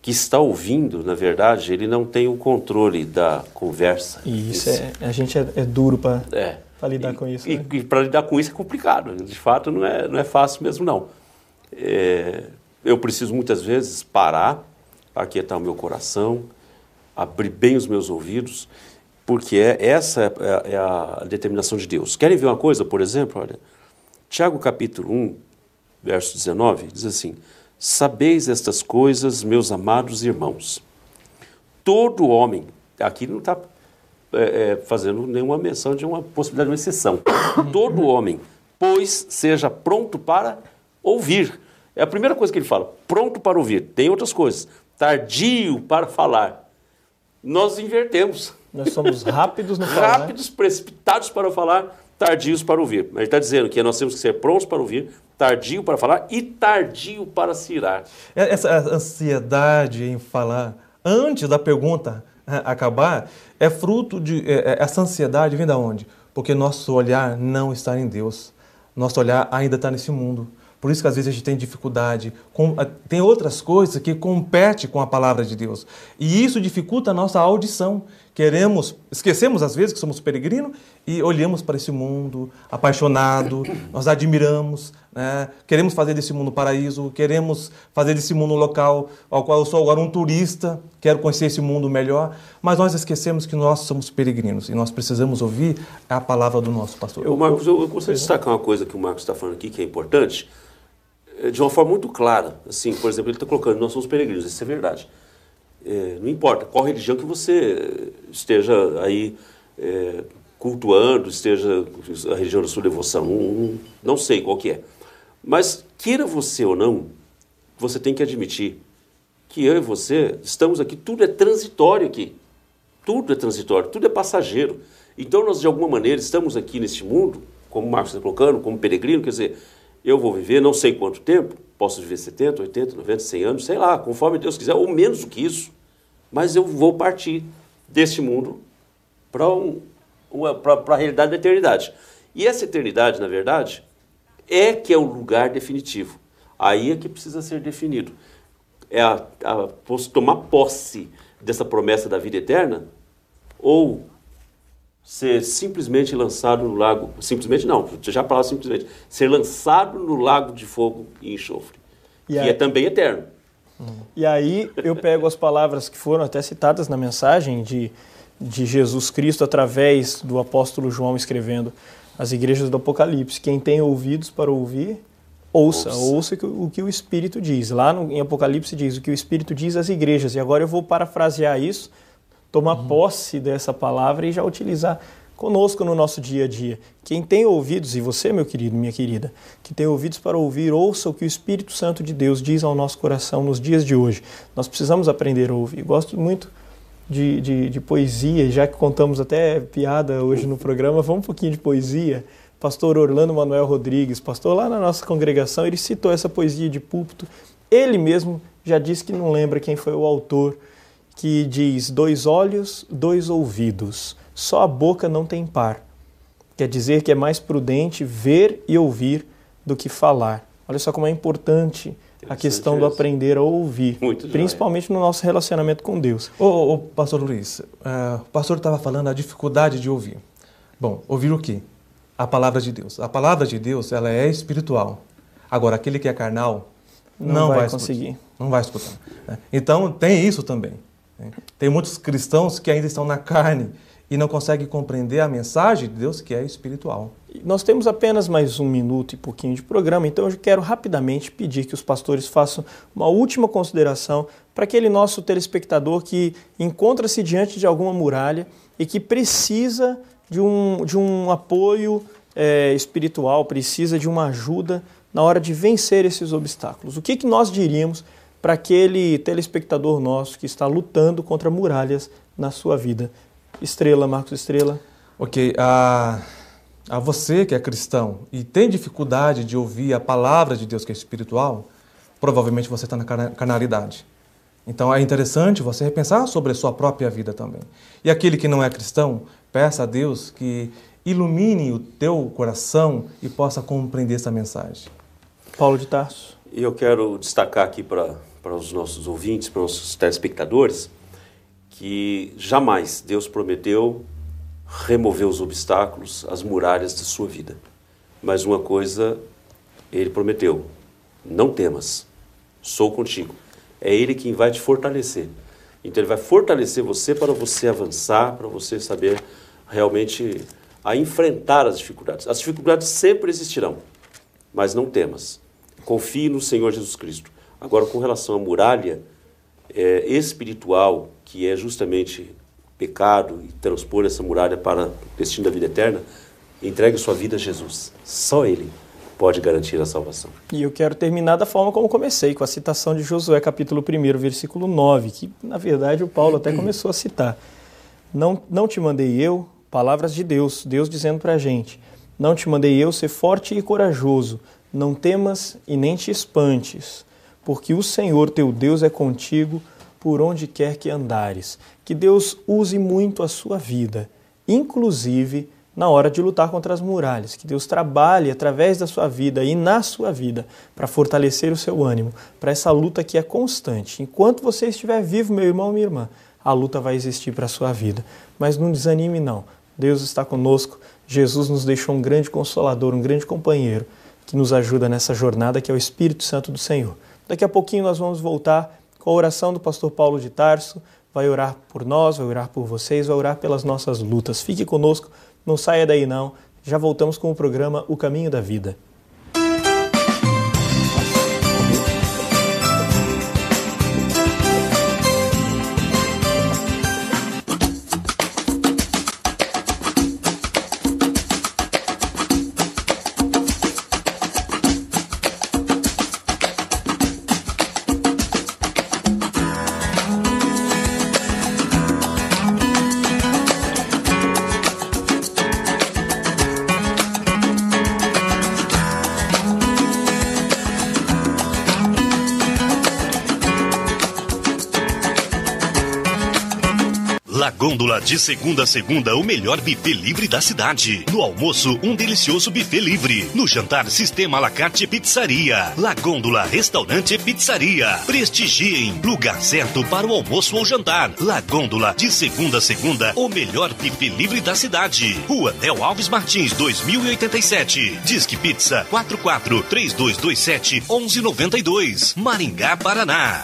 está ouvindo, na verdade, ele não tem o controle da conversa. E isso a gente é duro para lidar com isso. E para lidar com isso é complicado. De fato, não é fácil mesmo, não. Eu preciso muitas vezes parar, aquietar o meu coração, abrir bem os meus ouvidos, porque essa é a determinação de Deus. Querem ver uma coisa, por exemplo? Olha, Tiago capítulo 1, verso 19, diz assim: sabeis estas coisas, meus amados irmãos. Todo homem, aqui não está fazendo nenhuma menção de uma possibilidade de uma exceção. Todo homem, pois, seja pronto para ouvir. É a primeira coisa que ele fala, pronto para ouvir. Tem outras coisas, tardio para falar. Nós invertemos. Nós somos rápidos no falar. Rápidos, precipitados para falar, tardios para ouvir. Mas ele está dizendo que nós temos que ser prontos para ouvir, tardio para falar e tardio para se irar. Essa ansiedade em falar antes da pergunta acabar é fruto de... essa ansiedade vem de onde? Porque nosso olhar não está em Deus. Nosso olhar ainda está nesse mundo. Por isso que às vezes a gente tem dificuldade. Tem outras coisas que competem com a palavra de Deus. E isso dificulta a nossa audição. Esquecemos às vezes que somos peregrinos e olhamos para esse mundo apaixonado, nós admiramos, né? Queremos fazer desse mundo um paraíso, queremos fazer desse mundo um local ao qual eu sou agora um turista, quero conhecer esse mundo melhor, mas nós esquecemos que nós somos peregrinos e nós precisamos ouvir a palavra do nosso pastor. Marcos, eu gostaria de destacar uma coisa que o Marcos está falando aqui, que é importante, de uma forma muito clara. Assim, por exemplo, ele está colocando, nós somos peregrinos, isso é verdade. Não importa qual religião que você esteja aí cultuando, esteja a religião da sua devoção, não sei qual que é. Mas, queira você ou não, você tem que admitir que eu e você estamos aqui, tudo é transitório aqui. Tudo é transitório, tudo é passageiro. Então nós, de alguma maneira, estamos aqui neste mundo, como o Marcos está colocando, como peregrino, quer dizer, eu vou viver não sei quanto tempo, posso viver 70, 80, 90, 100 anos, sei lá, conforme Deus quiser, ou menos do que isso, mas eu vou partir deste mundo para a realidade da eternidade. E essa eternidade, na verdade, é que é o lugar definitivo. Aí é que precisa ser definido. É tomar posse dessa promessa da vida eterna, ou ser simplesmente lançado no lago, simplesmente não, já falava simplesmente, ser lançado no lago de fogo e enxofre, que é também eterno. E aí eu pego as palavras que foram até citadas na mensagem de Jesus Cristo através do apóstolo João escrevendo às igrejas do Apocalipse. Quem tem ouvidos para ouvir, ouça o que o Espírito diz. Lá em Apocalipse diz o que o Espírito diz às igrejas. E agora eu vou parafrasear isso, tomar posse dessa palavra e já utilizar conosco no nosso dia a dia. Quem tem ouvidos, e você, meu querido, minha querida, que tem ouvidos para ouvir, ouça o que o Espírito Santo de Deus diz ao nosso coração nos dias de hoje. Nós precisamos aprender a ouvir. Gosto muito de poesia, já que contamos até piada hoje no programa, vamos um pouquinho de poesia. Pastor Orlando Manuel Rodrigues, pastor lá na nossa congregação, ele citou essa poesia de púlpito. Ele mesmo já disse que não lembra quem foi o autor, que diz: 2 olhos, 2 ouvidos, só a boca não tem par. Quer dizer que é mais prudente ver e ouvir do que falar. Olha só como é importante a questão do aprender a ouvir, principalmente no nosso relacionamento com Deus. Ô, pastor Luiz, o pastor estava falando da dificuldade de ouvir. Bom, ouvir o quê? A palavra de Deus. A palavra de Deus, ela é espiritual. Agora, aquele que é carnal, não vai conseguir. Não vai escutar. Então, tem isso também. Tem muitos cristãos que ainda estão na carne e não conseguem compreender a mensagem de Deus, que é espiritual. Nós temos apenas mais 1 minuto e pouquinho de programa, então eu quero rapidamente pedir que os pastores façam uma última consideração para aquele nosso telespectador que encontra-se diante de alguma muralha e que precisa de um apoio espiritual, precisa de uma ajuda na hora de vencer esses obstáculos. O que nós diríamos para aquele telespectador nosso que está lutando contra muralhas na sua vida? Estrela, Marcos Estrela. Ok, a você que é cristão e tem dificuldade de ouvir a palavra de Deus que é espiritual, provavelmente você está na carnalidade. Então é interessante você repensar sobre a sua própria vida também. E aquele que não é cristão, peça a Deus que ilumine o teu coração e possa compreender essa mensagem. Paulo de Tarso. E eu quero destacar aqui para os nossos ouvintes, para os nossos telespectadores, que jamais Deus prometeu remover os obstáculos, as muralhas da sua vida. Mas uma coisa Ele prometeu: não temas, sou contigo. É Ele quem vai te fortalecer. Então Ele vai fortalecer você para você avançar, para você saber realmente a enfrentar as dificuldades. As dificuldades sempre existirão, mas não temas. Confie no Senhor Jesus Cristo. Agora, com relação à muralha espiritual, que é justamente pecado e transpor essa muralha para o destino da vida eterna, entregue sua vida a Jesus. Só Ele pode garantir a salvação. E eu quero terminar da forma como comecei, com a citação de Josué, capítulo 1, versículo 9, que, na verdade, o Paulo até começou a citar. Não te mandei eu, palavras de Deus, Deus dizendo para a gente, não te mandei eu ser forte e corajoso, não temas e nem te espantes, porque o Senhor teu Deus é contigo por onde quer que andares. Que Deus use muito a sua vida, inclusive na hora de lutar contra as muralhas. Que Deus trabalhe através da sua vida e na sua vida para fortalecer o seu ânimo, para essa luta que é constante. Enquanto você estiver vivo, meu irmão, minha irmã, a luta vai existir para a sua vida. Mas não desanime, não. Deus está conosco. Jesus nos deixou um grande consolador, um grande companheiro que nos ajuda nessa jornada, que é o Espírito Santo do Senhor. Daqui a pouquinho nós vamos voltar com a oração do pastor Paulo de Tarso. Vai orar por nós, vai orar por vocês, vai orar pelas nossas lutas. Fique conosco, não saia daí não. Já voltamos com o programa O Caminho da Vida. La Gôndola, de segunda a segunda, o melhor buffet livre da cidade. No almoço, um delicioso buffet livre. No jantar, sistema à la carte pizzaria. La Gôndola, restaurante e pizzaria. Prestigiem, lugar certo para o almoço ou jantar. La Gôndola, de segunda a segunda, o melhor buffet livre da cidade. Rua Del Alves Martins, 2087. Disque Pizza 44-3227-1192. Maringá, Paraná.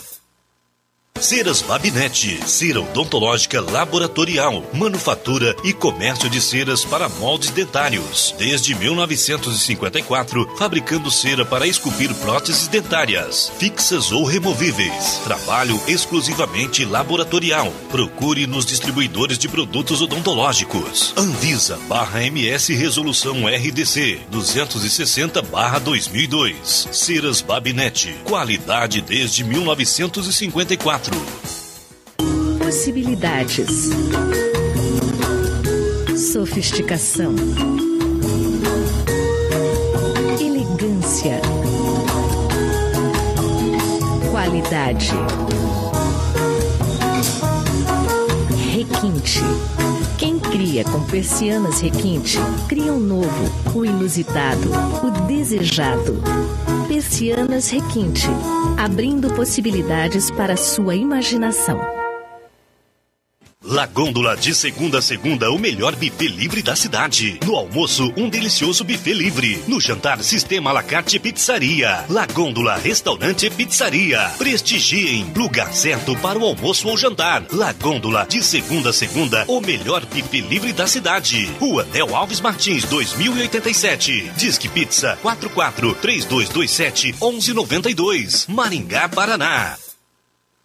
Ceras Babinete, cera odontológica laboratorial, manufatura e comércio de ceras para moldes dentários. Desde 1954, fabricando cera para esculpir próteses dentárias, fixas ou removíveis. Trabalho exclusivamente laboratorial. Procure nos distribuidores de produtos odontológicos. Anvisa/MS Resolução RDC 260/2002. Ceras Babinete, qualidade desde 1954. Possibilidades. Sofisticação. Elegância. Qualidade. Requinte. Quem cria com persianas requinte, cria um novo, o inusitado, o desejado. Persianas Requinte, abrindo possibilidades para sua imaginação. La Gôndola, de segunda a segunda, o melhor buffet livre da cidade. No almoço, um delicioso buffet livre. No jantar, sistema à la carte pizzaria. La Gôndola, restaurante e pizzaria. Prestigiem, lugar certo para o almoço ou jantar. La Gôndola, de segunda a segunda, o melhor buffet livre da cidade. Rua Del Alves Martins, 2087. Disque Pizza 44-3227-1192. Maringá, Paraná.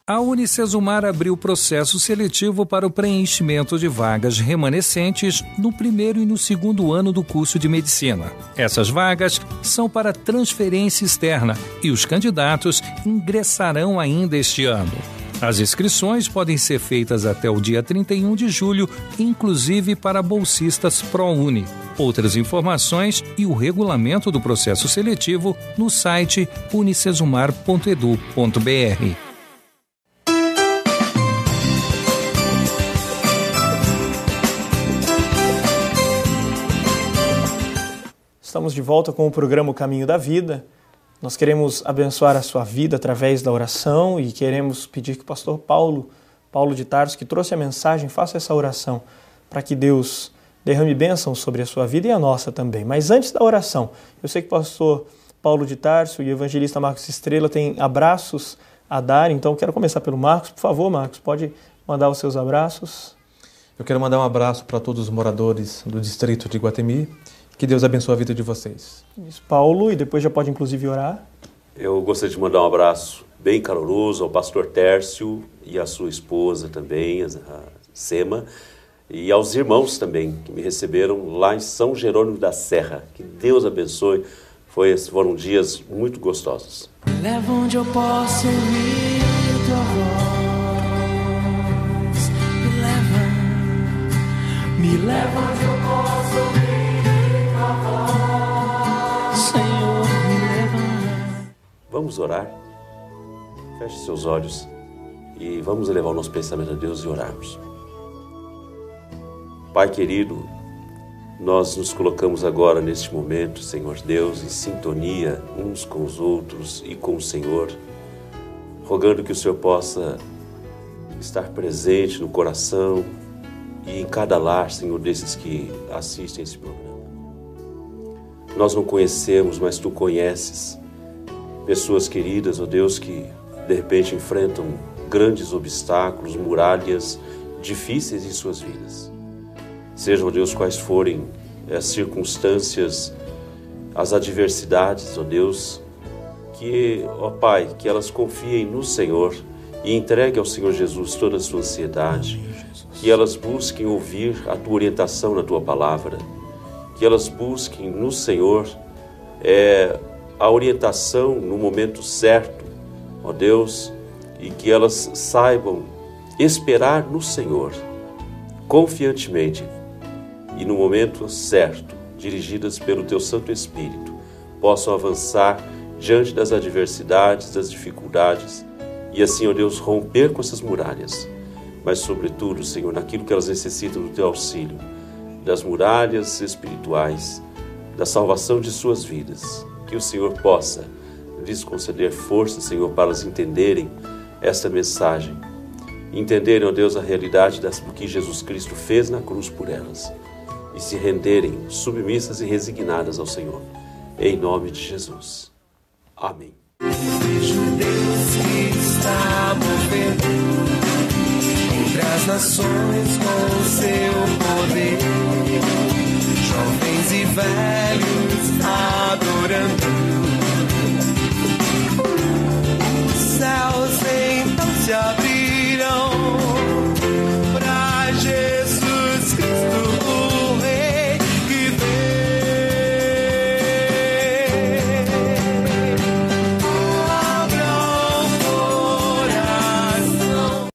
A Unicesumar abriu processo seletivo para o preenchimento de vagas remanescentes no primeiro e no segundo ano do curso de medicina. Essas vagas são para transferência externa e os candidatos ingressarão ainda este ano. As inscrições podem ser feitas até o dia 31 de julho, inclusive para bolsistas ProUni. Outras informações e o regulamento do processo seletivo no site unicesumar.edu.br. Estamos de volta com o programa O Caminho da Vida. Nós queremos abençoar a sua vida através da oração e queremos pedir que o pastor Paulo de Tarso, que trouxe a mensagem, faça essa oração para que Deus derrame bênçãos sobre a sua vida e a nossa também. Mas antes da oração, eu sei que o pastor Paulo de Tarso e o evangelista Marcos Estrela têm abraços a dar, então quero começar pelo Marcos. Por favor, Marcos, pode mandar os seus abraços. Eu quero mandar um abraço para todos os moradores do distrito de Iguatemi. Que Deus abençoe a vida de vocês. Isso, Paulo, e depois já pode inclusive orar. Eu gostaria de mandar um abraço bem caloroso ao pastor Tércio e à sua esposa também, a Sema, e aos irmãos também que me receberam lá em São Jerônimo da Serra. Que Deus abençoe. Foram dias muito gostosos. Me leva onde eu posso ouvir tua voz. Me leva onde eu posso ouvir. Senhor, me leva. Vamos orar? Feche seus olhos e vamos elevar o nosso pensamento a Deus e orarmos. Pai querido, nós nos colocamos agora neste momento, Senhor Deus, em sintonia uns com os outros e com o Senhor, rogando que o Senhor possa estar presente no coração e em cada lar, Senhor, desses que assistem esse programa. Nós não conhecemos, mas Tu conheces pessoas queridas, ó Deus, que de repente enfrentam grandes obstáculos, muralhas difíceis em suas vidas. Sejam, ó Deus, quais forem as circunstâncias, as adversidades, ó Deus, que, ó Pai, que elas confiem no Senhor e entreguem ao Senhor Jesus toda a sua ansiedade, que elas busquem ouvir a Tua orientação na Tua palavra, que elas busquem no Senhor a orientação no momento certo, ó Deus, e que elas saibam esperar no Senhor, confiantemente, e no momento certo, dirigidas pelo Teu Santo Espírito, possam avançar diante das adversidades, das dificuldades, e assim, ó Deus, romper com essas muralhas. mas sobretudo, Senhor, naquilo que elas necessitam do Teu auxílio, das muralhas espirituais, da salvação de suas vidas. Que o Senhor possa lhes conceder força, Senhor, para elas entenderem esta mensagem, entenderem, ó Deus, a realidade do que Jesus Cristo fez na cruz por elas e se renderem submissas e resignadas ao Senhor. Em nome de Jesus. Amém. Vejo Deus que está movendo entre as nações com o seu poder, jovens e velhos adorando. Os céus então se abrem